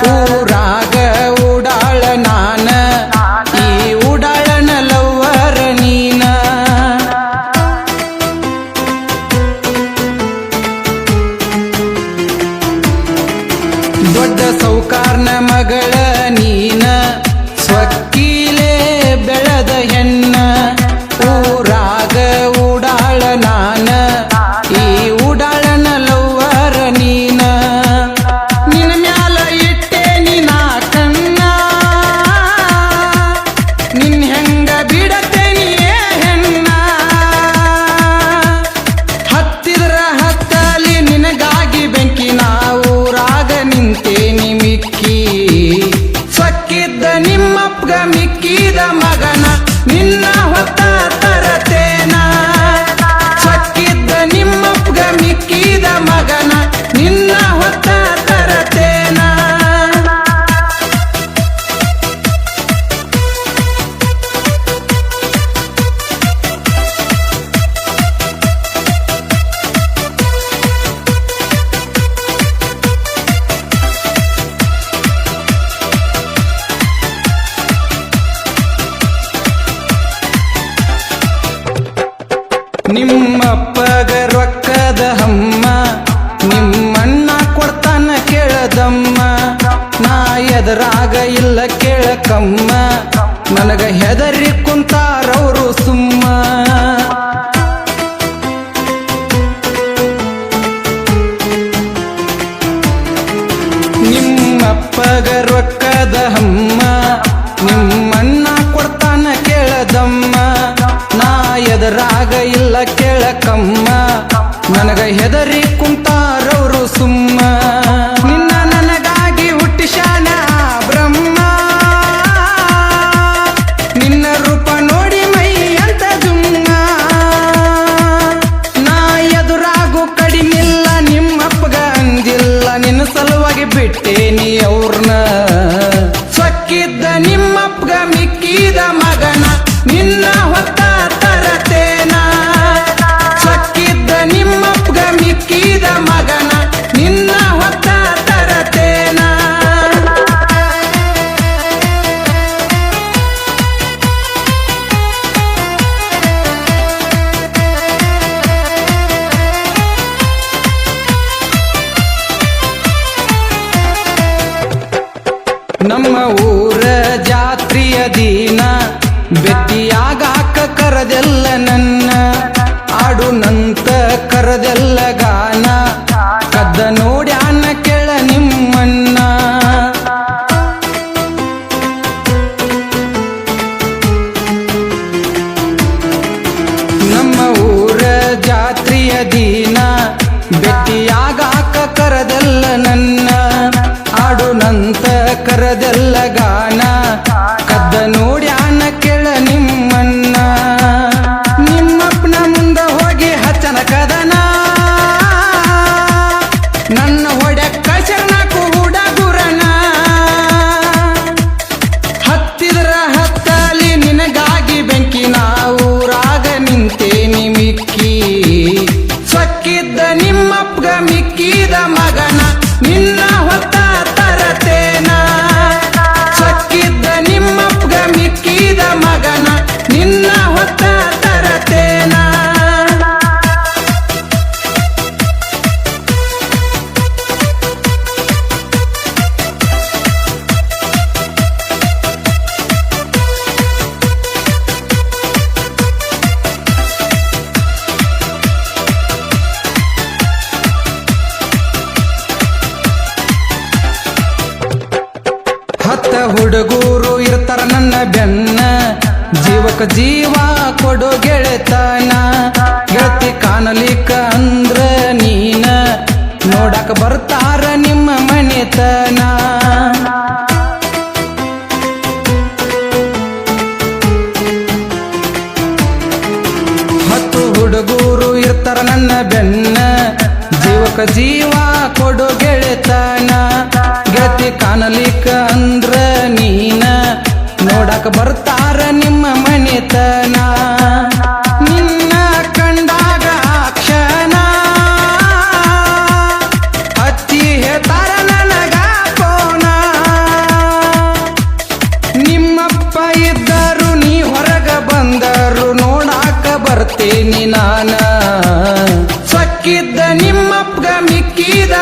ಊರಾಗ ಉಡಾಳ ನಾನ ಈ ಉಡಾಳನ ಲವ್ವರ ನೀನ ದೊಡ್ಡ ಸೌಕಾರ್ನ ಮಗಳ ನೀನ ಸ್ವಕ್ಕೀಲೆ ಬೆಳೆದ ಹೆಣ್ಣ ಊರಾಗ ಉಡಾಳ ನಾನ ಈ ಉಡಾಳನ ಲವ್ವರ ನೀನ ನಿನ್ನ ಮ್ಯಾಲ ಇಟ್ಟೆ ನೀನ ಕಣ್ಣ ನಿನ್ ಹೆಂಗ ಬಿಡತೇನಿಯೇ ಹೆಣ್ಣ ಹತ್ತಿದ್ರ ಹತ್ತಲಿ ನಿನಗಾಗಿ ಬೆಂಕಿ ನಾ ಊರಾಗ ನಿಂತೇನಿ ಮಿಕ್ಕಿ ಸಕ್ಕಿದ್ದ ನಿಮ್ಮಪ್ಪಗ ಮಿಕ್ಕಿದ ಮಗನ ನಿನ್ನ ಹೊತ್ತ ತರತೇನ ಸಕ್ಕಿದ್ದ ನಿಮ್ಮಪ್ಪಗ ಮಿಕ್ಕಿದ ಮಗನ ನಿನ್ನ ಹೊತ್ತ ತರತೇನ ನಿಮ್ಮಪ್ಪಗ ರೊಕ್ಕದ ಹಮ್ಮ ನಿಮ್ಮಣ್ಣ ಕೊಡ್ತಾನ ಕೇಳದಮ್ಮ ನಾ ಎದರಾಗ ಇಲ್ಲ ಕೇಳಕಮ್ಮ ನನಗ ಹೆದರಿ ಕುಂತಾರವರು ಸುಮ್ಮ ನಿಮ್ಮಪ್ಪಗ ರೊಕ್ಕದ ಹಮ್ಮ ನಿಮ್ಮಣ್ಣ ಕೊಡ್ತಾನ ಕೇಳದಮ್ಮ ನಾ ಎದರಾಗ ಇಲ್ಲ ಕೇಳಕಮ್ಮ ನನಗ ಹೆದರಿ ಕುಂತಾರವರು ಸುಮ್ಮ ನಿನ್ನ ನನಗಾಗಿ ಹುಟ್ಟಿಸ್ಯಾನ ಬ್ರಹ್ಮ ನಿನ್ನ ರೂಪ ನೋಡಿ ಮೈ ಅಂತ ಜುಮ್ಮ ನಾ ಎದುರಾಗು ಕಡಿಮಿಲ್ಲ ನಿಮ್ಮಪ್ಪಗ ಅಂದಿಲ್ಲ ನಿನ್ನ ಸಲುವಾಗಿ ಬಿಟ್ಟೇನಿ ಅವ್ರನ್ನ ಸಕ್ಕಿದ್ದ ನಿಮ್ಮಪ್ಪಗ ಮಿಕ್ಕಿದ ಮಗನ ನಿನ್ನ ಹೊತ್ತ ತರತೇನ ಸಕ್ಕಿದ್ದ ನಿಮ್ಮಪ್ಪಗ ಮಿಕ್ಕಿದ ಮಗನ ನಿನ್ನ ಹೊತ್ತ ತರತೇನ ನಮ್ಮ ಊರ ಜಾತ್ರೆಯ ದಿನ ಬೆಟ್ಟಿಯಾಗಾಕ ಕರದೆಲ್ಲ ನನ್ನ ಆಡುನಂತ ಕರದೆಲ್ಲ ಗಾನ ಕದ್ದ ನೋಡ್ಯಾನ ಕೆಳ ನಿಮ್ಮಣ್ಣ ನಮ್ಮ ಊರ ಜಾತ್ರೆಯ ದಿನ ಬೆಟ್ಟಿಯಾಗಾಕ ಕರದೆಲ್ಲ ನನ್ನ ಆಡುನಂತ ಕರದೆಲ್ಲ ಗಾನ ಕದ್ದ ನೋಡ್ಯಾನ ಕೆಳ ನಿಮ್ಮಣ್ಣ ನಿಮ್ಮಪ್ಪನ ಮುಂದ ಹೋಗಿ ಹಚ್ಚನ ಕದನ ನನ್ನ ಹೊಡ್ಯಕ್ಕ ಶರಣಕು ಹುಡುಗುರನ ಹತ್ತಿದ್ರ ಹತ್ತಲಿ ನಿನಗಾಗಿ ಬೆಂಕಿ ನಾ ಊರಾಗ ನಿಂತೇನಿ ಮಿಕ್ಕಿ ಸಕ್ಕಿದ್ದ ನಿಮ್ಮಪ್ಪಗ ಮಿಕ್ಕಿದ ಮಗನ ನಿನ್ನ ಹೊತ್ತ ತರತೇನ ಸಕ್ಕಿದ್ದ ನಿಮ್ಮಪ್ಪಗ ಮಿಕ್ಕಿದ ಮಗನ ನಿನ್ನ ಹೊತ್ತ ತರತೇನ ಹತ್ತ ಹುಡುಗೂರು ಇರ್ತಾರ ನನ್ನ ಬೆನ್ನ ಜೀವಕ ಜೀವ ಕೊಡು ಗೆಳೆತನ ಗೆಳತಿ ಕಾಣಲಿಕ್ಕ ಅಂದ್ರ ನೀನ ನೋಡಕ ಬರ್ತಾರ ನಿಮ್ಮ ಮನೆತನ ಹತ್ತು ಹುಡುಗೂರು ಇರ್ತಾರ ನನ್ನ ಬೆನ್ನ ಜೀವಕ ಜೀವ ಕೊಡು ಗೆಳೆತನ ಗೆಳತಿ ಕಾಣಲಿಕ್ಕ ಅಂದ್ರ ನೀನ ನೋಡಕ ಬರ್ತಾರ ನಿಮ್ಮ ಮನೆತನ ನಿನ್ನ ಕಂಡಾಗ ಕ್ಷಣ ಹಚ್ಚಿ ಹೇಳ್ತಾರ ನನಗ ಪೋನ ಕೊಟ್ಟೇನಿ ನಾನ ಸೊಕ್ಕಿದ್ದ ನಿಮ್ಮಪ್ಪಗ ಮಿಕ್ಕಿದ